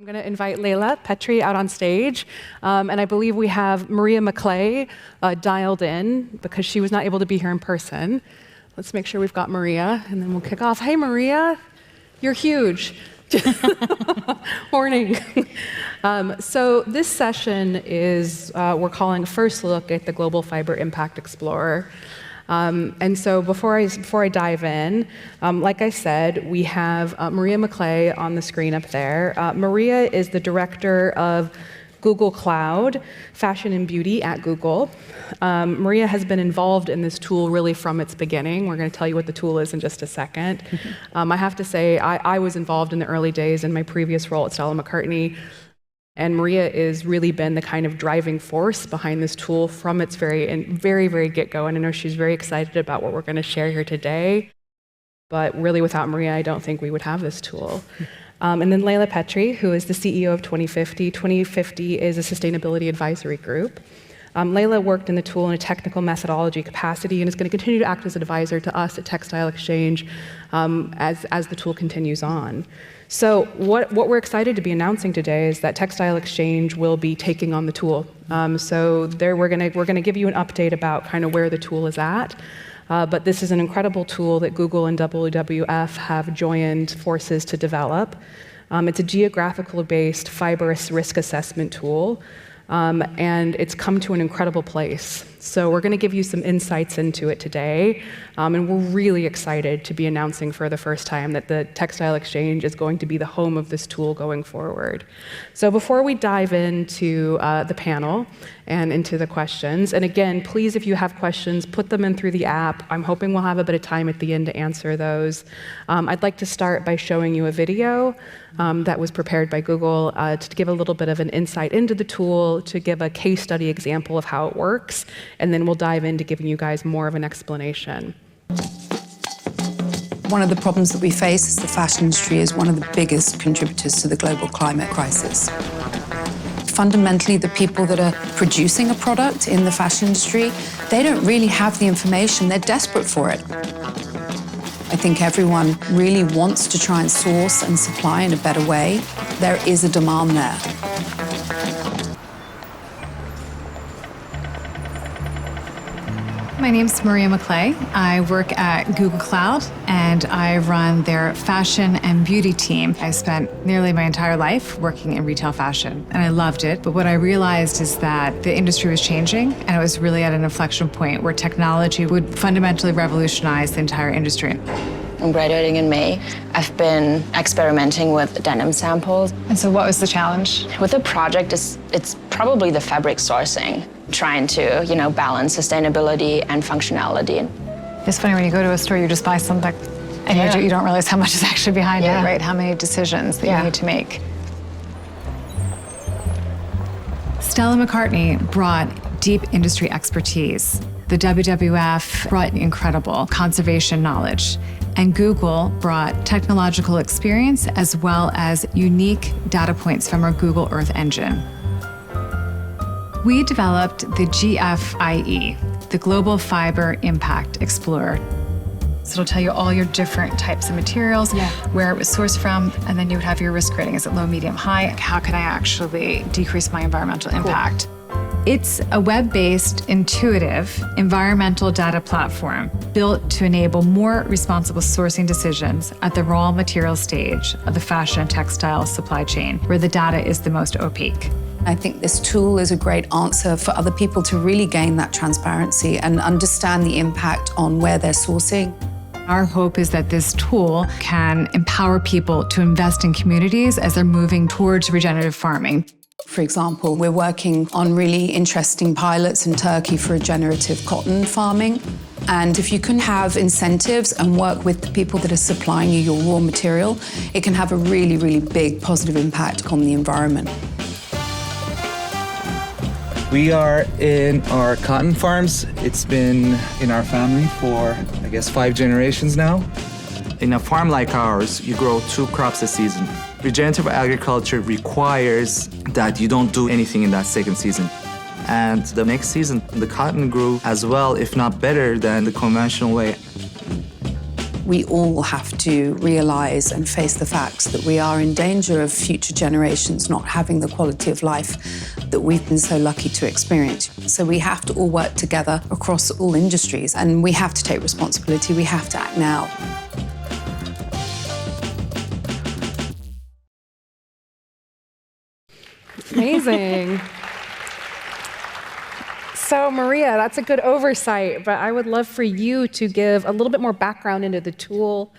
I'm going to invite Laila, Petrie out on stage, and I believe we have Maria McClay dialed in because she was not able to be here in person. Let's make sure we've got Maria, and then we'll kick off. Hey, Maria, you're huge. Morning. So this session is, we're calling First Look at the Global Fibre Impact Explorer. And so before I dive in, like I said, we have Maria McClay on the screen up there. Maria is the director of Google Cloud, Fashion and Beauty at Google. Maria has been involved in this tool really from its beginning. We're going to tell you what the tool is in just a second. I have to say, I was involved in the early days in my previous role at Stella McCartney. And Maria has really been the kind of driving force behind this tool from its very get-go. And I know she's very excited about what we're going to share here today. But really, without Maria, I don't think we would have this tool. And then Laila Petrie, who is the CEO of 2050. 2050 is a sustainability advisory group. Laila worked in the tool in a technical methodology capacity and is going to continue to act as an advisor to us at Textile Exchange as the tool continues on. So what we're excited to be announcing today is that Textile Exchange will be taking on the tool. So we're going to give you an update about kind of where the tool is at. But this is an incredible tool that Google and WWF have joined forces to develop. It's a geographical-based fiber risk assessment tool. And it's come to an incredible place. So we're going to give you some insights into it today. And we're really excited to be announcing for the first time that the Textile Exchange is going to be the home of this tool going forward. So before we dive into the panel and into the questions, and again, please, if you have questions, put them in through the app. I'm hoping we'll have a bit of time at the end to answer those. I'd like to start by showing you a video that was prepared by Google to give a little bit of an insight into the tool, to give a case study example of how it works, and then we'll dive into giving you guys more of an explanation. One of the problems that we face is the fashion industry is one of the biggest contributors to the global climate crisis. Fundamentally, the people that are producing a product in the fashion industry, they don't really have the information. They're desperate for it. I think everyone really wants to try and source and supply in a better way. There is a demand there. My name's Maria McClay. I work at Google Cloud, and I run their fashion and beauty team. I spent nearly my entire life working in retail fashion, and I loved it. But what I realized is that the industry was changing, and it was really at an inflection point where technology would fundamentally revolutionize the entire industry. I'm graduating in May. I've been experimenting with denim samples. And so what was the challenge? With the project, it's probably the fabric sourcing, trying to, balance sustainability and functionality. It's funny, when you go to a store, you just buy something, and you don't realize how much is actually behind it, right? How many decisions that you need to make. Stella McCartney brought deep industry expertise. The WWF brought incredible conservation knowledge. And Google brought technological experience as well as unique data points from our Google Earth engine. We developed the GFIE, the Global Fibre Impact Explorer. So it'll tell you all your different types of materials, where it was sourced from, and then you would have your risk rating. Is it low, medium, high? How can I actually decrease my environmental impact? It's a web-based, intuitive, environmental data platform built to enable more responsible sourcing decisions at the raw material stage of the fashion and textile supply chain, where the data is the most opaque. I think this tool is a great answer for other people to really gain that transparency and understand the impact on where they're sourcing. Our hope is that this tool can empower people to invest in communities as they're moving towards regenerative farming. For example, we're working on really interesting pilots in Turkey for regenerative cotton farming. And if you can have incentives and work with the people that are supplying you your raw material, it can have a really big positive impact on the environment. We are in our cotton farms. It's been in our family for, 5 generations now. In a farm like ours, you grow 2 crops a season. Regenerative agriculture requires that you don't do anything in that second season. And the next season, the cotton grew as well, if not better, than the conventional way. We all have to realize and face the facts that we are in danger of future generations not having the quality of life that we've been so lucky to experience. So we have to all work together across all industries, and we have to take responsibility. We have to act now. Amazing. So Maria, that's a good oversight, but I would love for you to give a little bit more background into the tool.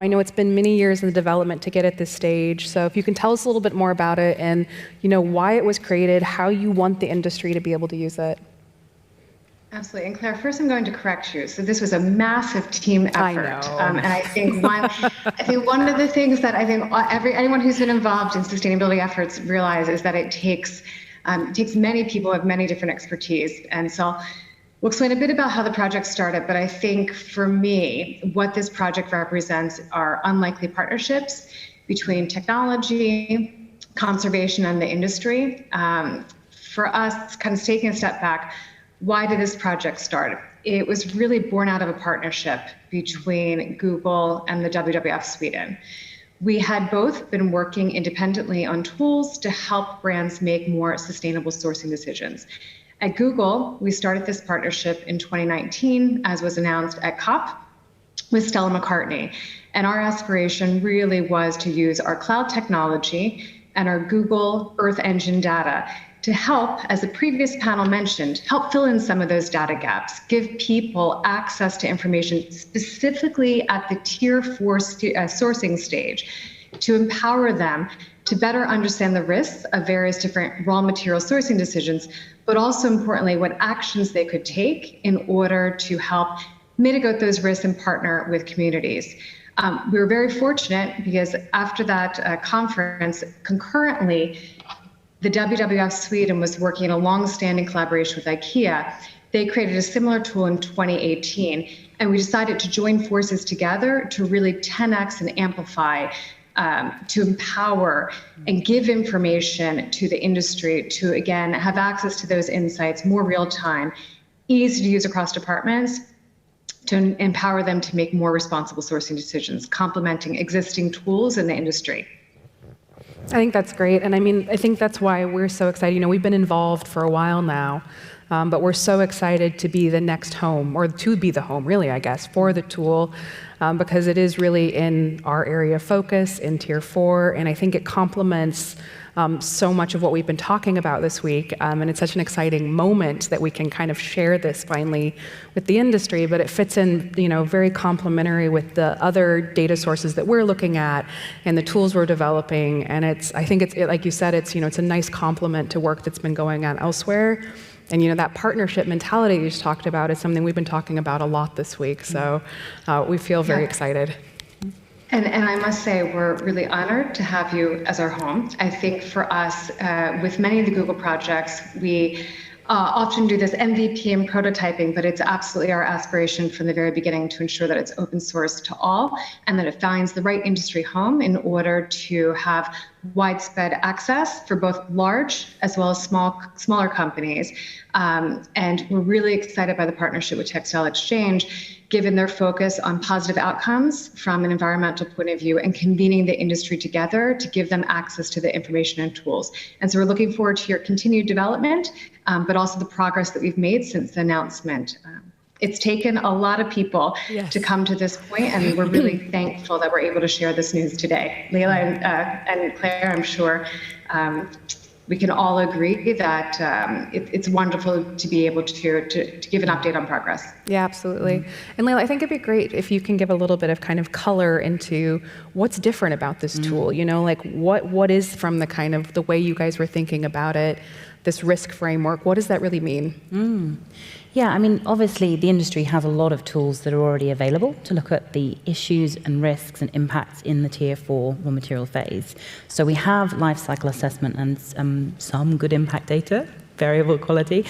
I know it's been many years in the development to get at this stage, so if you can tell us a little bit more about it and why it was created, how you want the industry to be able to use it. Absolutely. And Claire, first I'm going to correct you. So this was a massive team effort. I know. And I think one of the things that I think anyone who's been involved in sustainability efforts realize is that it takes many people with many different expertise. And so we'll explain a bit about how the project started, but I think for me, what this project represents are unlikely partnerships between technology, conservation, and the industry. For us, kind of taking a step back, why did this project start? It was really born out of a partnership between Google and the WWF Sweden. We had both been working independently on tools to help brands make more sustainable sourcing decisions. At Google, we started this partnership in 2019, as was announced at COP, with Stella McCartney. And our aspiration really was to use our cloud technology and our Google Earth Engine data to help, as the previous panel mentioned, help fill in some of those data gaps, give people access to information specifically at the Tier 4 sourcing stage, to empower them to better understand the risks of various different raw material sourcing decisions, but also importantly, what actions they could take in order to help mitigate those risks and partner with communities. We were very fortunate because after that conference, concurrently, the WWF Sweden was working in a long-standing collaboration with IKEA. They created a similar tool in 2018, and we decided to join forces together to really 10x and amplify, to empower and give information to the industry to, again, have access to those insights more real time, easy to use across departments, to empower them to make more responsible sourcing decisions, complementing existing tools in the industry. I think that's great. And I think that's why we're so excited. We've been involved for a while now, but we're so excited to be the next home, or to be the home, really, I guess, for the tool, because it is really in our area of focus, in Tier 4, and I think it complements so much of what we've been talking about this week, and it's such an exciting moment that we can kind of share this finally with the industry, but it fits in, very complementary with the other data sources that we're looking at and the tools we're developing, and I think it's like you said, it's a nice complement to work that's been going on elsewhere, and that partnership mentality you just talked about is something we've been talking about a lot this week, so we feel very excited. And I must say, we're really honored to have you as our home. I think for us, with many of the Google projects, we often do this MVP and prototyping, but it's absolutely our aspiration from the very beginning to ensure that it's open source to all and that it finds the right industry home in order to have widespread access for both large as well as smaller companies. And we're really excited by the partnership with Textile Exchange, given their focus on positive outcomes from an environmental point of view and convening the industry together to give them access to the information and tools. And so we're looking forward to your continued development, but also the progress that we've made since the announcement. It's taken a lot of people to come to this point, and we're really thankful that we're able to share this news today. Laila and Claire, I'm sure we can all agree that it's wonderful to be able to give an update on progress. Yeah, absolutely. And Laila, I think it'd be great if you can give a little bit of kind of color into what's different about this tool, like what is from the kind of the way you guys were thinking about it, this risk framework, what does that really mean? Yeah, obviously the industry has a lot of tools that are already available to look at the issues and risks and impacts in the Tier 4 raw material phase. So we have life cycle assessment and some good impact data, variable quality.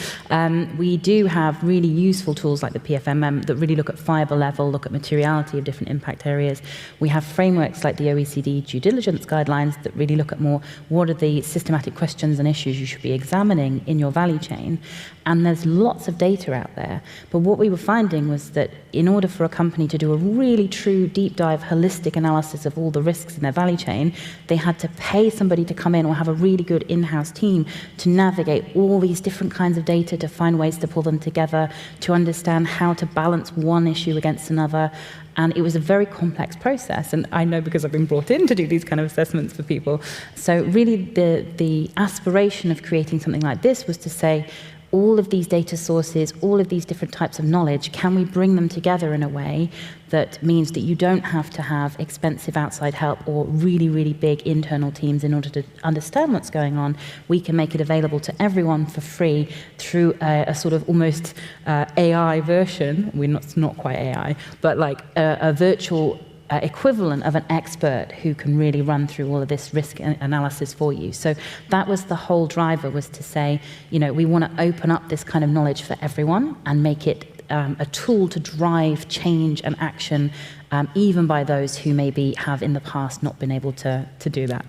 We do have really useful tools like the PFMM that really look at fiber level, look at materiality of different impact areas. We have frameworks like the OECD due diligence guidelines that really look at more what are the systematic questions and issues you should be examining in your value chain. And there's lots of data out there. But what we were finding was that in order for a company to do a really true deep dive, holistic analysis of all the risks in their value chain, they had to pay somebody to come in or have a really good in-house team to navigate all these different kinds of data, to find ways to pull them together, to understand how to balance one issue against another. And it was a very complex process. And I know because I've been brought in to do these kind of assessments for people. So really the aspiration of creating something like this was to say, all of these data sources, all of these different types of knowledge, can we bring them together in a way that means that you don't have to have expensive outside help or really, really big internal teams in order to understand what's going on? We can make it available to everyone for free through a sort of almost AI version. It's not quite AI, but like a virtual equivalent of an expert who can really run through all of this risk analysis for you. So that was the whole driver, was to say, we want to open up this kind of knowledge for everyone and make it a tool to drive change and action, even by those who maybe have in the past not been able to do that.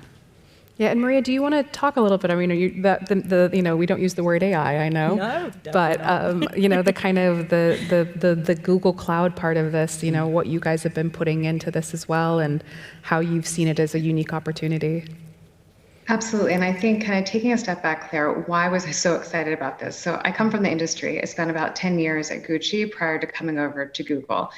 Yeah, and Maria, do you want to talk a little bit? I mean, we don't use the word AI, I know, no, but the kind of the Google Cloud part of this, what you guys have been putting into this as well, and how you've seen it as a unique opportunity. Absolutely, and I think kind of taking a step back, Claire, why was I so excited about this? So I come from the industry. I spent about 10 years at Gucci prior to coming over to Google,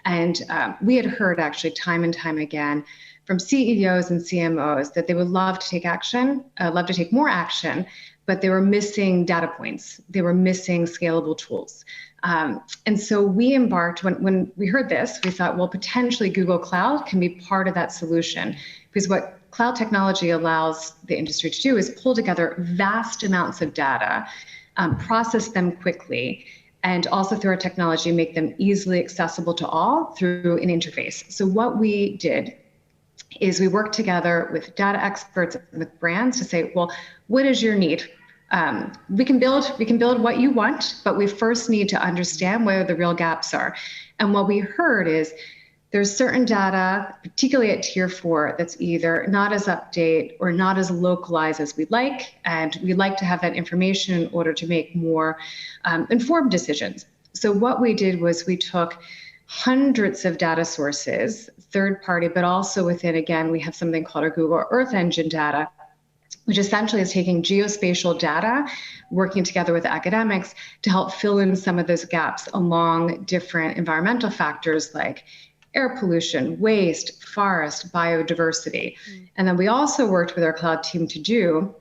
and we had heard actually time and time again from CEOs and CMOs that they would love to take action, love to take more action, but they were missing data points. They were missing scalable tools. And so we embarked, when we heard this, we thought, well, potentially Google Cloud can be part of that solution, because what cloud technology allows the industry to do is pull together vast amounts of data, process them quickly, and also through our technology, make them easily accessible to all through an interface. So what we did is we work together with data experts and with brands to say, well, what is your need? We can build what you want, but we first need to understand where the real gaps are. And what we heard is there's certain data, particularly at tier 4, that's either not as update or not as localized as we'd like. And we'd like to have that information in order to make more informed decisions. So what we did was we took hundreds of data sources, third party, but also within, again, we have something called our Google Earth Engine data, which essentially is taking geospatial data, working together with academics to help fill in some of those gaps along different environmental factors like air pollution, waste, forest, biodiversity. And then we also worked with our cloud team to do,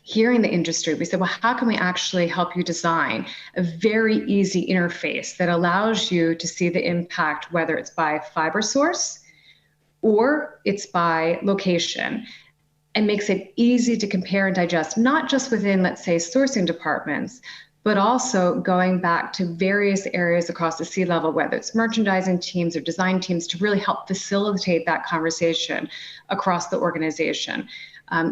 hearing the industry, we said, well, how can we actually help you design a very easy interface that allows you to see the impact, whether it's by fiber source or it's by location, and makes it easy to compare and digest, not just within, let's say, sourcing departments, but also going back to various areas across the C-level, whether it's merchandising teams or design teams, to really help facilitate that conversation across the organization.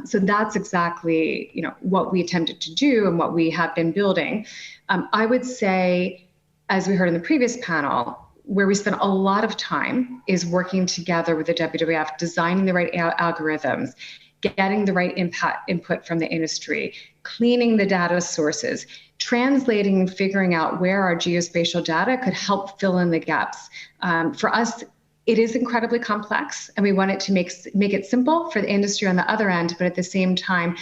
So that's exactly what we attempted to do and what we have been building. I would say, as we heard in the previous panel, where we spent a lot of time is working together with the WWF, designing the right algorithms, getting the right input from the industry, cleaning the data sources, translating and figuring out where our geospatial data could help fill in the gaps. For us, it is incredibly complex, and we want it to make it simple for the industry on the other end, but at the same time,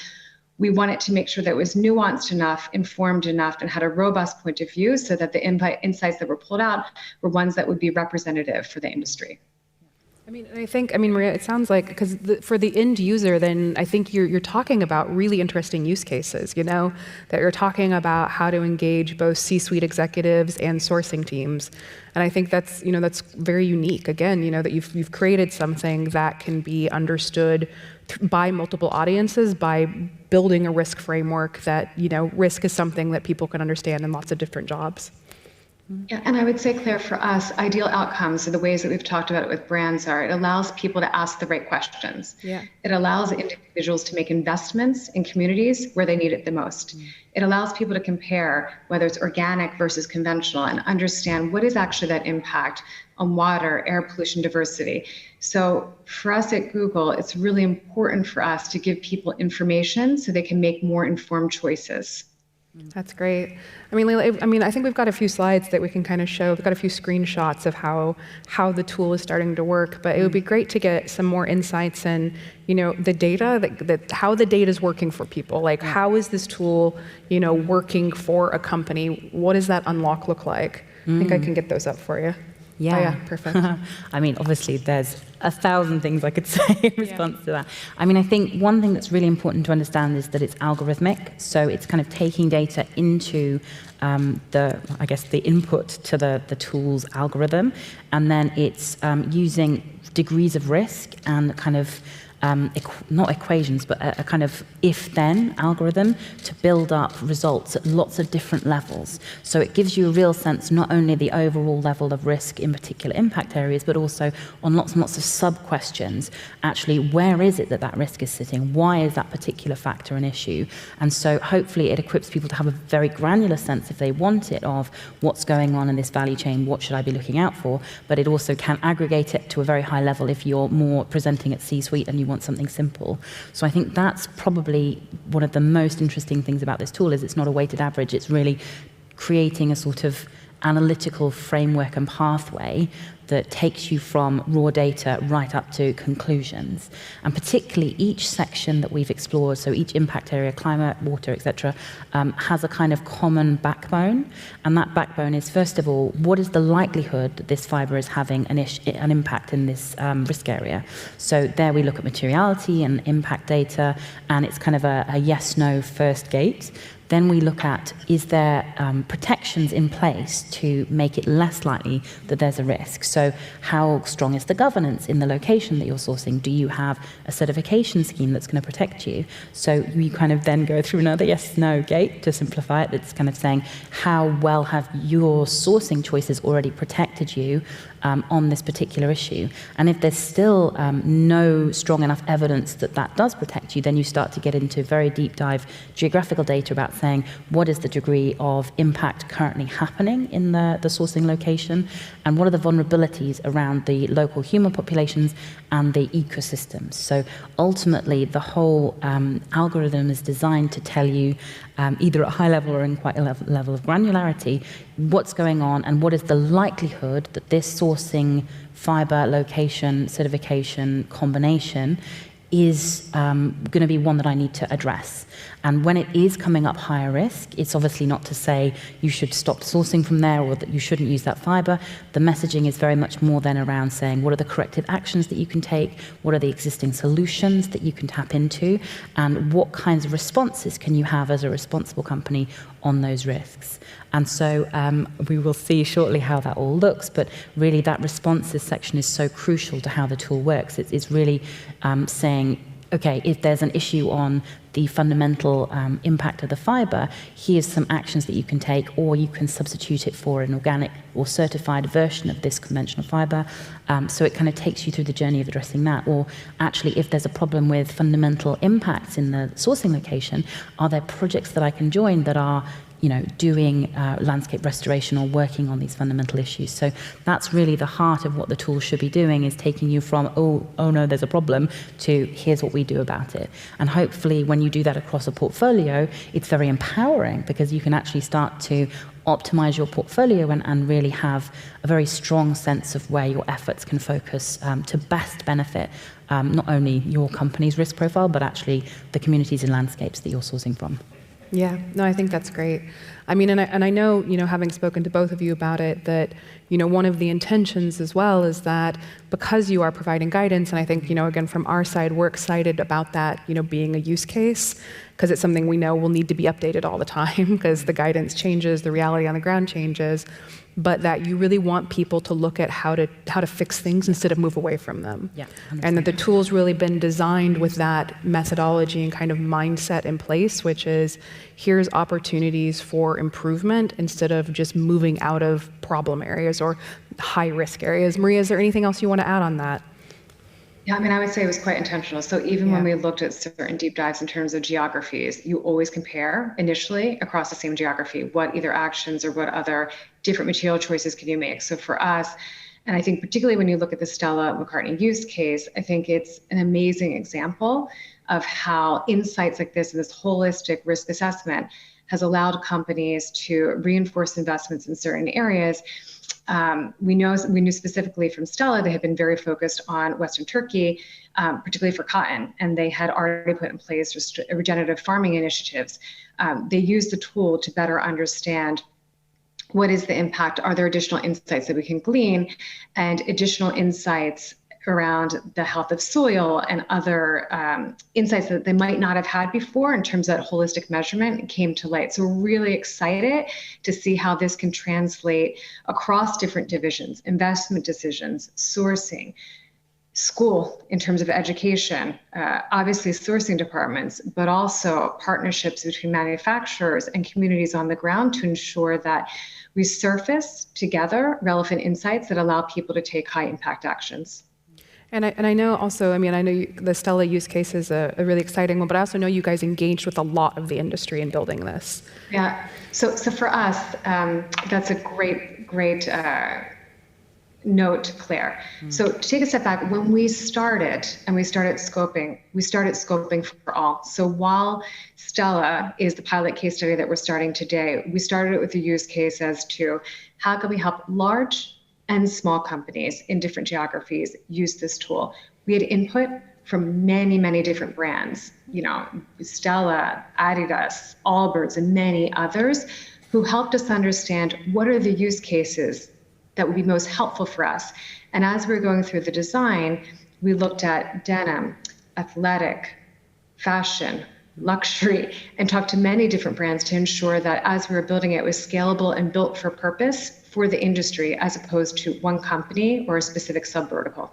we want it to make sure that it was nuanced enough, informed enough, and had a robust point of view so that the insights that were pulled out were ones that would be representative for the industry. Maria, it sounds like, because for the end user, then I think you're talking about really interesting use cases, that you're talking about how to engage both C-suite executives and sourcing teams. And I think that's very unique, again, that you've created something that can be understood by multiple audiences by building a risk framework that, risk is something that people can understand in lots of different jobs. Yeah, and I would say, Claire, for us, ideal outcomes are the ways that we've talked about it with brands are, it allows people to ask the right questions. Yeah. It allows individuals to make investments in communities where they need it the most. It allows people to compare whether it's organic versus conventional and understand what is actually that impact on water, air pollution, diversity. So for us at Google, it's really important for us to give people information so they can make more informed choices. That's great. I mean, Laila, I think we've got a few slides that we can kind of show. We've got a few screenshots of how the tool is starting to work, but it would be great to get some more insights in, the data, how the data is working for people. Like, how is this tool, working for a company? What does that unlock look like? I think I can get those up for you. Yeah. Oh, yeah, perfect. I mean, obviously, there's 1,000 things I could say in response to that. I mean, I think one thing that's really important to understand is that it's algorithmic. So it's kind of taking data into the input to the tool's algorithm, and then it's using degrees of risk and kind of not equations, but a kind of if-then algorithm to build up results at lots of different levels. So it gives you a real sense, not only the overall level of risk in particular impact areas, but also on lots and lots of sub-questions. Actually, where is it that risk is sitting? Why is that particular factor an issue? And so hopefully it equips people to have a very granular sense, if they want it, of what's going on in this value chain, what should I be looking out for? But it also can aggregate it to a very high level if you're more presenting at C-suite and you want something simple. So I think that's probably one of the most interesting things about this tool, is it's not a weighted average. It's really creating a sort of analytical framework and pathway that takes you from raw data right up to conclusions. And particularly each section that we've explored, so each impact area, climate, water, etc., has a kind of common backbone. And that backbone is, first of all, what is the likelihood that this fibre is having an impact in this risk area? So there we look at materiality and impact data, and it's kind of a yes-no first gate. Then we look at, is there protections in place to make it less likely that there's a risk? So how strong is the governance in the location that you're sourcing? Do you have a certification scheme that's going to protect you? So we kind of then go through another yes-no gate to simplify it. That's kind of saying, how well have your sourcing choices already protected you on this particular issue? And if there's still no strong enough evidence that that does protect you, then you start to get into very deep dive geographical data about saying, what is the degree of impact currently happening in the sourcing location, and what are the vulnerabilities around the local human populations and the ecosystems. So ultimately, the whole algorithm is designed to tell you, either at high level or in quite a level of granularity, what's going on and what is the likelihood that this sourcing fibre location certification combination is going to be one that I need to address. And when it is coming up higher risk, it's obviously not to say you should stop sourcing from there or that you shouldn't use that fibre. The messaging is very much more then around saying, what are the corrective actions that you can take? What are the existing solutions that you can tap into? And what kinds of responses can you have as a responsible company on those risks? And so we will see shortly how that all looks, but really that responses section is so crucial to how the tool works. It's really saying, okay, if there's an issue on the fundamental impact of the fibre, here's some actions that you can take, or you can substitute it for an organic or certified version of this conventional fibre. So it kind of takes you through the journey of addressing that. Or actually, if there's a problem with fundamental impacts in the sourcing location, are there projects that I can join that are doing landscape restoration or working on these fundamental issues? So that's really the heart of what the tool should be doing, is taking you from, oh no, there's a problem, to here's what we do about it. And hopefully when you do that across a portfolio, it's very empowering, because you can actually start to optimize your portfolio and really have a very strong sense of where your efforts can focus to best benefit not only your company's risk profile, but actually the communities and landscapes that you're sourcing from. Yeah, no, I think that's great. I mean, and I know, having spoken to both of you about it, that, one of the intentions as well is that because you are providing guidance, and I think, again, from our side, we're excited about that, being a use case, because it's something we know will need to be updated all the time, because the guidance changes, the reality on the ground changes, but that you really want people to look at how to fix things instead of move away from them. Yeah, 100%. And that the tool's really been designed with that methodology and kind of mindset in place, which is, here's opportunities for improvement instead of just moving out of problem areas or high risk areas. Maria, is there anything else you want to add on that? Yeah, I mean, I would say it was quite intentional. So even when we looked at certain deep dives in terms of geographies, you always compare initially across the same geography, what either actions or what other different material choices can you make. So for us, and I think particularly when you look at the Stella McCartney use case, I think it's an amazing example of how insights like this and this holistic risk assessment has allowed companies to reinforce investments in certain areas. We knew specifically from Stella, they had been very focused on Western Turkey, particularly for cotton, and they had already put in place regenerative farming initiatives. They used the tool to better understand what is the impact, are there additional insights that we can glean, and additional insights around the health of soil and other insights that they might not have had before in terms of that holistic measurement came to light. So we're really excited to see how this can translate across different divisions, investment decisions, sourcing, school in terms of education, obviously sourcing departments, but also partnerships between manufacturers and communities on the ground to ensure that we surface together relevant insights that allow people to take high impact actions. And I know also, I know the Stella use case is a really exciting one, but I also know you guys engaged with a lot of the industry in building this. Yeah, so for us, that's a great note, Claire. So to take a step back, when we started scoping for all. So while Stella is the pilot case study that we're starting today, we started it with a use case as to how can we help large and small companies in different geographies use this tool. We had input from many different brands, Stella, Adidas, Allbirds, and many others who helped us understand what are the use cases that would be most helpful for us. And as we were going through the design, we looked at denim, athletic, fashion, luxury, and talked to many different brands to ensure that as we were building it, it was scalable and built for purpose for the industry as opposed to one company or a specific sub-vertical.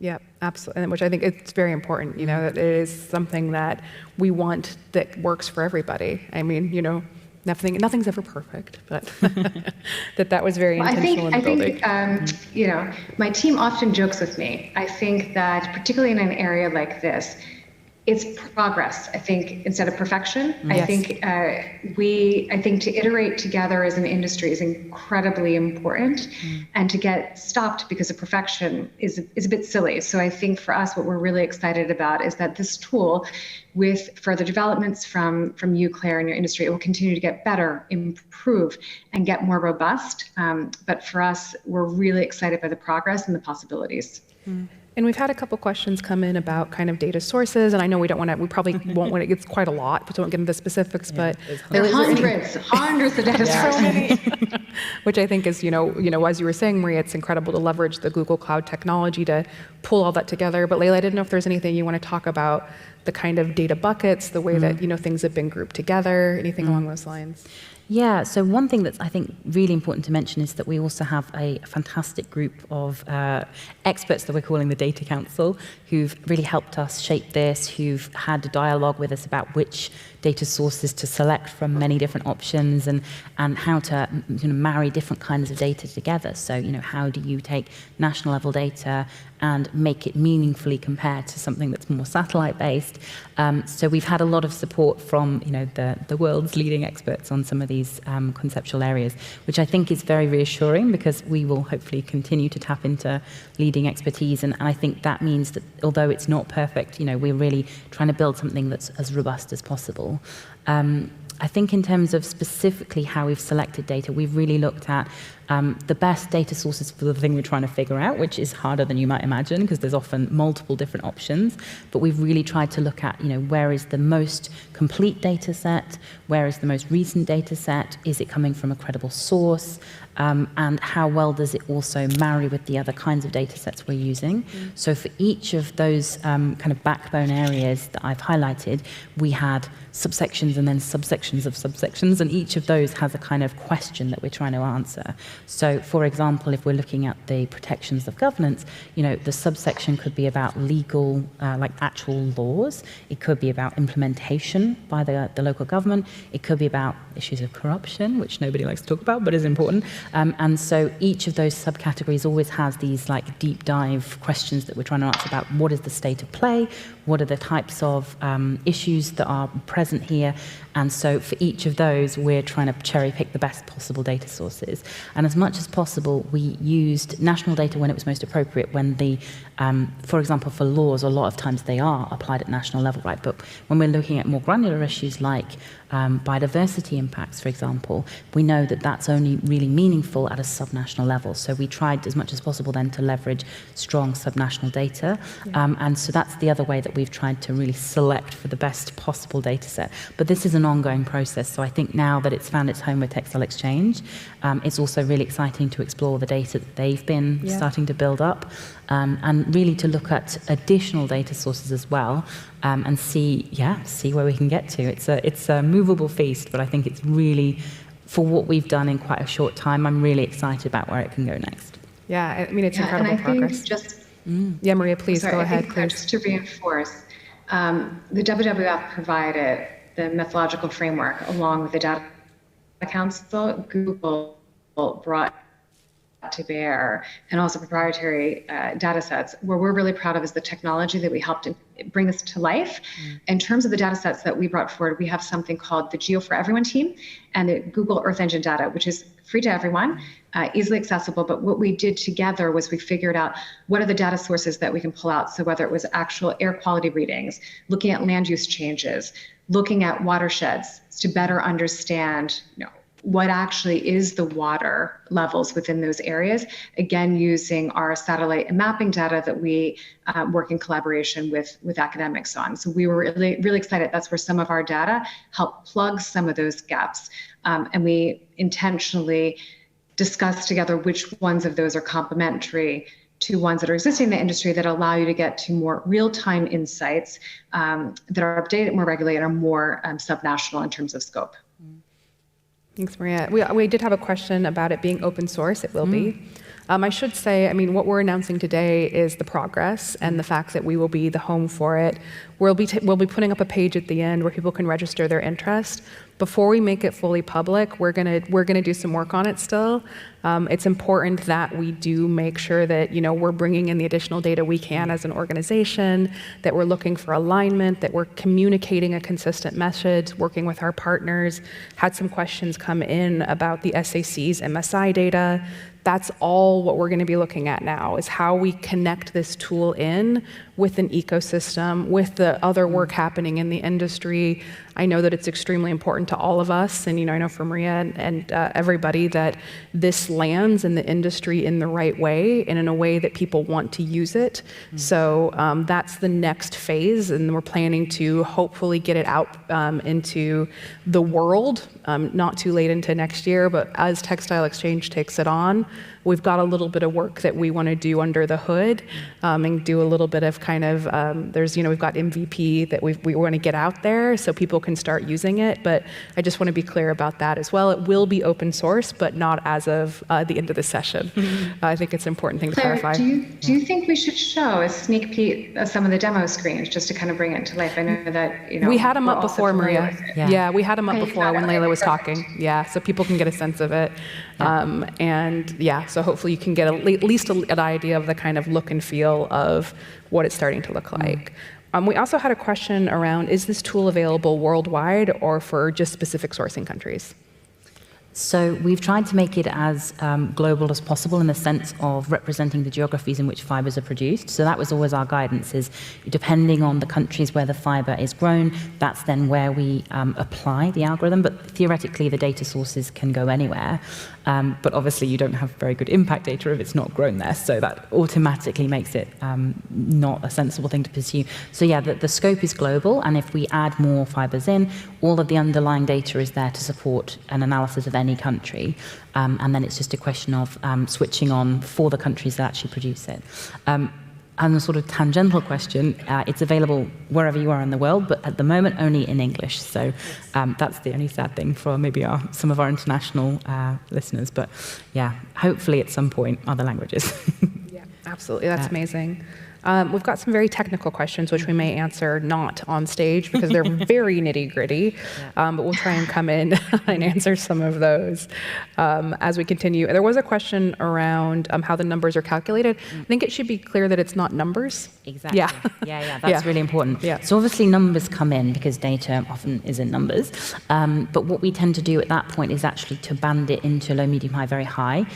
Yeah, absolutely, which I think it's very important, that it is something that we want that works for everybody. Nothing's ever perfect, but that was very intentional in the building. I think my team often jokes with me. I think that particularly in an area like this, it's progress, I think, instead of perfection. Yes. I think to iterate together as an industry is incredibly important, and to get stopped because of perfection is a bit silly. So I think for us, what we're really excited about is that this tool, with further developments from you, Claire, and your industry, it will continue to get better, improve, and get more robust. But for us, we're really excited by the progress and the possibilities. And we've had a couple questions come in about kind of data sources, and I know we probably won't want to, it's quite a lot, but don't get into the specifics, but there are hundreds of data sources. Which I think is, as you were saying, Maria, it's incredible to leverage the Google Cloud technology to pull all that together. But Laila, I didn't know if there's anything you want to talk about, the kind of data buckets, the way that, things have been grouped together, anything along those lines. Yeah, so one thing that's I think really important to mention is that we also have a fantastic group of experts that we're calling the Data Council, who've really helped us shape this, who've had a dialogue with us about which data sources to select from many different options, and how to marry different kinds of data together. So how do you take national level data and make it meaningfully compare to something that's more satellite based? So we've had a lot of support from the world's leading experts on some of these conceptual areas, which I think is very reassuring, because we will hopefully continue to tap into leading expertise, and I think that means that although it's not perfect, we're really trying to build something that's as robust as possible. I think in terms of specifically how we've selected data, we've really looked at the best data sources for the thing we're trying to figure out, which is harder than you might imagine, because there's often multiple different options. But we've really tried to look at, where is the most complete data set? Where is the most recent data set? Is it coming from a credible source? And how well does it also marry with the other kinds of data sets we're using? So for each of those kind of backbone areas that I've highlighted, we had subsections and then subsections of subsections, and each of those has a kind of question that we're trying to answer. So, for example, if we're looking at the protections of governance, the subsection could be about legal, like actual laws. It could be about implementation by the local government. It could be about issues of corruption, which nobody likes to talk about, but is important. And so each of those subcategories always has these like deep dive questions that we're trying to answer about what is the state of play, what are the types of issues that are present here. And so for each of those, we're trying to cherry pick the best possible data sources. And as much as possible, we used national data when it was most appropriate, when for example, for laws, a lot of times they are applied at national level, right? But when we're looking at more granular issues like biodiversity impacts, for example, we know that that's only really meaningful at a subnational level. So we tried as much as possible then to leverage strong subnational data. And so that's the other way that we've tried to really select for the best possible data set. But this is an ongoing process. So I think now that it's found its home with Textile Exchange, it's also really exciting to explore the data that they've been starting to build up, and really to look at additional data sources as well, and see where we can get to. It's a movable feast, but I think it's really, for what we've done in quite a short time, I'm really excited about where it can go next. Yeah, I mean, it's incredible and I progress. Think Yeah, Maria, please go ahead. Just to reinforce, the WWF provided the methodological framework along with the Data Council. Google brought to bear, and also proprietary data sets. Where we're really proud of is the technology that we helped bring this to life. In terms of the data sets that we brought forward, we have something called the Geo for Everyone team and the Google Earth Engine data, which is free to everyone, easily accessible. But what we did together was we figured out what are the data sources that we can pull out. So whether it was actual air quality readings, looking at land use changes, looking at watersheds to better understand, what actually is the water levels within those areas, again, using our satellite and mapping data that we work in collaboration with academics on. So we were really, really excited. That's where some of our data help plug some of those gaps. And we intentionally discuss together which ones of those are complementary to ones that are existing in the industry that allow you to get to more real-time insights that are updated more regularly and are more subnational in terms of scope. Thanks, Maria. We did have a question about it being open source. It will be. I should say, I mean, what we're announcing today is the progress and the fact that we will be the home for it. We'll be putting up a page at the end where people can register their interest. Before we make it fully public, we're gonna do some work on it still. It's important that we do make sure that we're bringing in the additional data we can as an organization, that we're looking for alignment, that we're communicating a consistent message, working with our partners. Had some questions come in about the SAC's MSI data. That's all what we're going to be looking at now, is how we connect this tool in with an ecosystem, with the other work happening in the industry. I know that it's extremely important to all of us, and I know for Maria and everybody, that this lands in the industry in the right way and in a way that people want to use it. So that's the next phase, and we're planning to hopefully get it out into the world, not too late into next year, but as Textile Exchange takes it on, we've got a little bit of work that we want to do under the hood, and do a little bit of kind of, we've got MVP that we want to get out there so people can start using it. But I just want to be clear about that as well. It will be open source, but not as of the end of the session. I think it's an important thing to clarify. Do you think we should show a sneak peek of some of the demo screens just to kind of bring it to life? I know that, we had them up before, Maria. Yeah. We had them up before when Laila was talking. Yeah, so people can get a sense of it. So hopefully you can get at least an idea of the kind of look and feel of what it's starting to look like. We also had a question around, is this tool available worldwide or for just specific sourcing countries? So we've tried to make it as global as possible in the sense of representing the geographies in which fibers are produced. So that was always our guidance, is depending on the countries where the fiber is grown, that's then where we apply the algorithm. But theoretically, the data sources can go anywhere. But obviously, you don't have very good impact data if it's not grown there. So that automatically makes it not a sensible thing to pursue. So yeah, the scope is global. And if we add more fibers in, all of the underlying data is there to support an analysis of any country. And then it's just a question of switching on for the countries that actually produce it. And a sort of tangential question, it's available wherever you are in the world, but at the moment only in English. So that's the only sad thing for maybe some of our international listeners. But yeah, hopefully at some point other languages. Yeah, Absolutely, that's amazing. We've got some very technical questions, which we may answer not on stage because they're very nitty-gritty, but we'll try and come in and answer some of those as we continue. There was a question around how the numbers are calculated. I think it should be clear that it's not numbers. Exactly. Yeah. That's really important. Yeah. So obviously numbers come in because data often is in numbers. But what we tend to do at that point is actually to band it into low, medium, high, very high,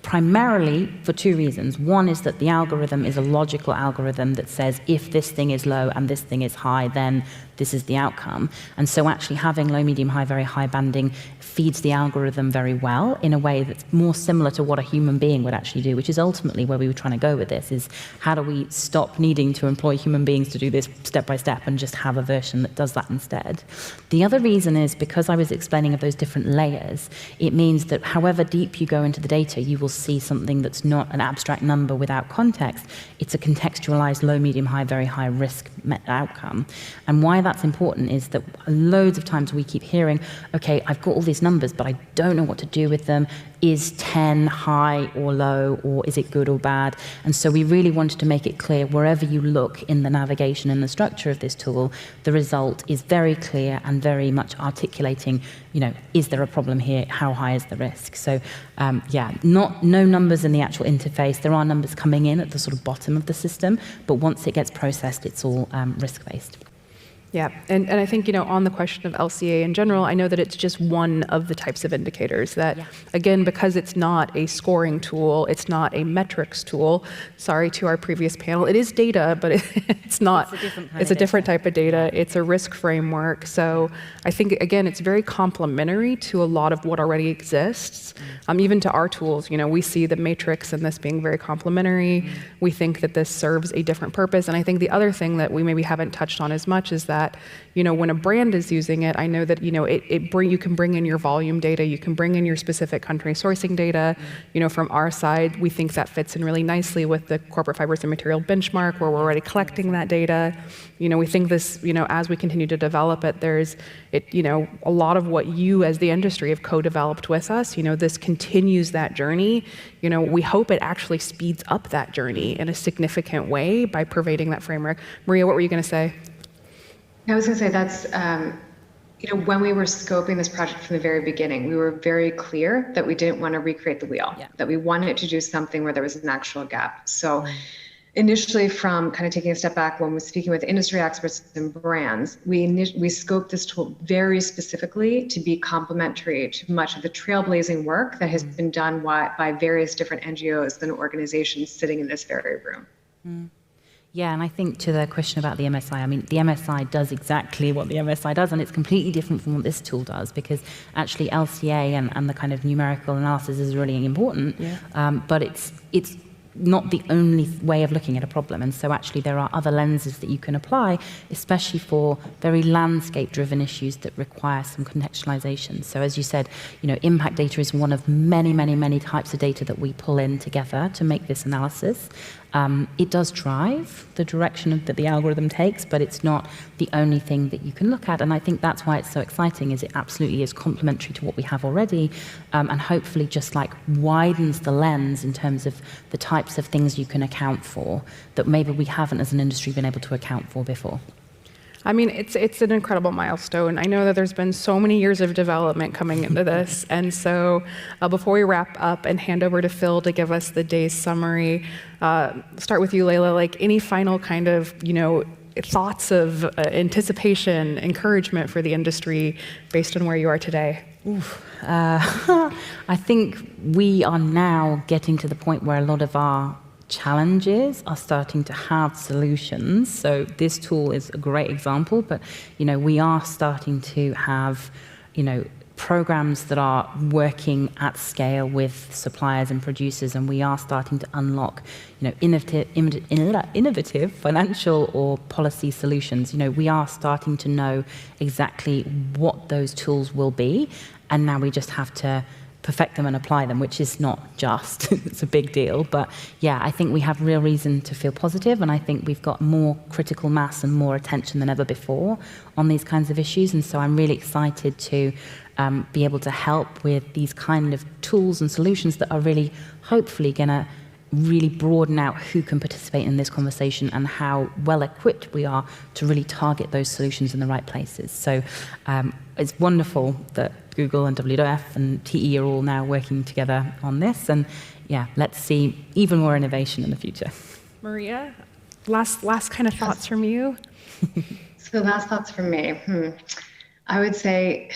primarily for two reasons. One is that the algorithm is a logical algorithm that says if this thing is low and this thing is high, then this is the outcome. And so actually having low, medium, high, very high banding feeds the algorithm very well in a way that's more similar to what a human being would actually do, which is ultimately where we were trying to go with this, is how do we stop needing to employ human beings to do this step by step and just have a version that does that instead. The other reason is because I was explaining of those different layers, it means that however deep you go into the data, you will see something that's not an abstract number without context. It's a contextualized low, medium, high, very high risk outcome. And why that's important is that loads of times we keep hearing, okay, I've got all these numbers, but I don't know what to do with them. Is 10 high or low, or is it good or bad? And so we really wanted to make it clear wherever you look in the navigation and the structure of this tool, the result is very clear and very much articulating, is there a problem here? How high is the risk? So no numbers in the actual interface. There are numbers coming in at the sort of bottom of the system, but once it gets processed, it's all risk-based. Yeah, and I think, on the question of LCA in general, I know that it's just one of the types of indicators that, again, because it's not a scoring tool, it's not a metrics tool, sorry to our previous panel, it is data, but it's not, it's a different type of data, it's a risk framework. So I think, again, it's very complementary to a lot of what already exists. Even to our tools, we see the matrix and this being very complementary. We think that this serves a different purpose. And I think the other thing that we maybe haven't touched on as much is that, when a brand is using it, I know that, you can bring in your volume data, you can bring in your specific country sourcing data. From our side, we think that fits in really nicely with the corporate fibers and material benchmark, where we're already collecting that data. We think this, as we continue to develop it, a lot of what you as the industry have co-developed with us, this continues that journey. We hope it actually speeds up that journey in a significant way by pervading that framework. Maria, what were you going to say? I was going to say that's, when we were scoping this project from the very beginning, we were very clear that we didn't want to recreate the wheel, that we wanted to do something where there was an actual gap. So initially, from kind of taking a step back, when we're speaking with industry experts and brands, we scoped this tool very specifically to be complementary to much of the trailblazing work that has been done by various different NGOs and organizations sitting in this very room. Yeah, and I think to the question about the MSI, the MSI does exactly what the MSI does, and it's completely different from what this tool does, because actually LCA and the kind of numerical analysis is really important, but it's not the only way of looking at a problem. And so actually there are other lenses that you can apply, especially for very landscape-driven issues that require some contextualization. So as you said, impact data is one of many, many, many types of data that we pull in together to make this analysis. It does drive the direction that the algorithm takes, but it's not the only thing that you can look at. And I think that's why it's so exciting, is it absolutely is complementary to what we have already, and hopefully just widens the lens in terms of the types of things you can account for that maybe we haven't as an industry been able to account for before. It's an incredible milestone. I know that there's been so many years of development coming into this. And so before we wrap up and hand over to Phil to give us the day's summary, start with you, Laila, any final kind of, thoughts of anticipation, encouragement for the industry based on where you are today? I think we are now getting to the point where a lot of our challenges are starting to have solutions. So this tool is a great example, but we are starting to have programs that are working at scale with suppliers and producers, and we are starting to unlock innovative financial or policy solutions. We are starting to know exactly what those tools will be, and now we just have to perfect them and apply them, which is not just, it's a big deal. But yeah, I think we have real reason to feel positive, and I think we've got more critical mass and more attention than ever before on these kinds of issues. And so I'm really excited to be able to help with these kind of tools and solutions that are really hopefully going to really broaden out who can participate in this conversation and how well equipped we are to really target those solutions in the right places. So it's wonderful that Google and WWF and TE are all now working together on this. And yeah, let's see even more innovation in the future. Maria, last kind of thoughts from you? So last thoughts from me. I would say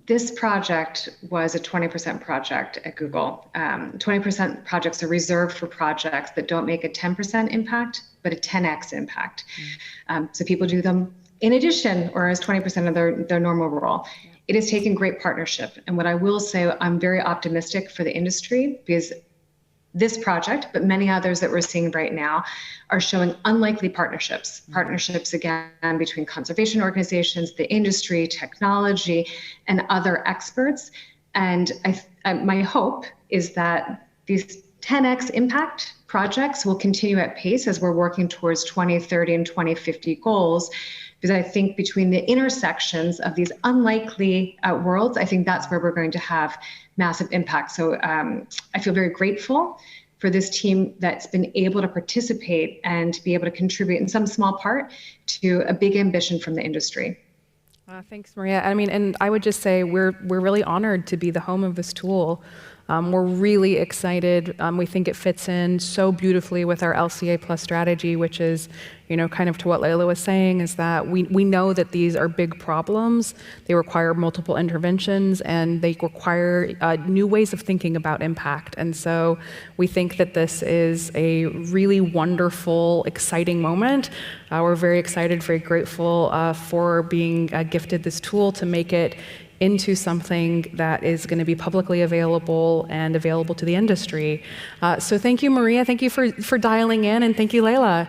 this project was a 20% project at Google. 20% projects are reserved for projects that don't make a 10% impact, but a 10x impact. So people do them in addition or as 20% of their normal role. It has taken great partnership. And what I will say, I'm very optimistic for the industry because this project, but many others that we're seeing right now, are showing unlikely partnerships. Partnerships, again, between conservation organizations, the industry, technology, and other experts. And my hope is that these 10x impact projects will continue at pace as we're working towards 2030 and 2050 goals. Because I think between the intersections of these unlikely worlds, I think that's where we're going to have massive impact. So I feel very grateful for this team that's been able to participate and be able to contribute in some small part to a big ambition from the industry. Thanks, Maria. I mean, and I would just say we're really honored to be the home of this tool. We're really excited. We think it fits in so beautifully with our LCA Plus strategy, which is, kind of to what Laila was saying, is that we know that these are big problems. They require multiple interventions, and they require new ways of thinking about impact. And so we think that this is a really wonderful, exciting moment. We're very excited, very grateful for being gifted this tool to make it into something that is going to be publicly available and available to the industry. So thank you, Maria. Thank you for dialing in, and thank you, Laila.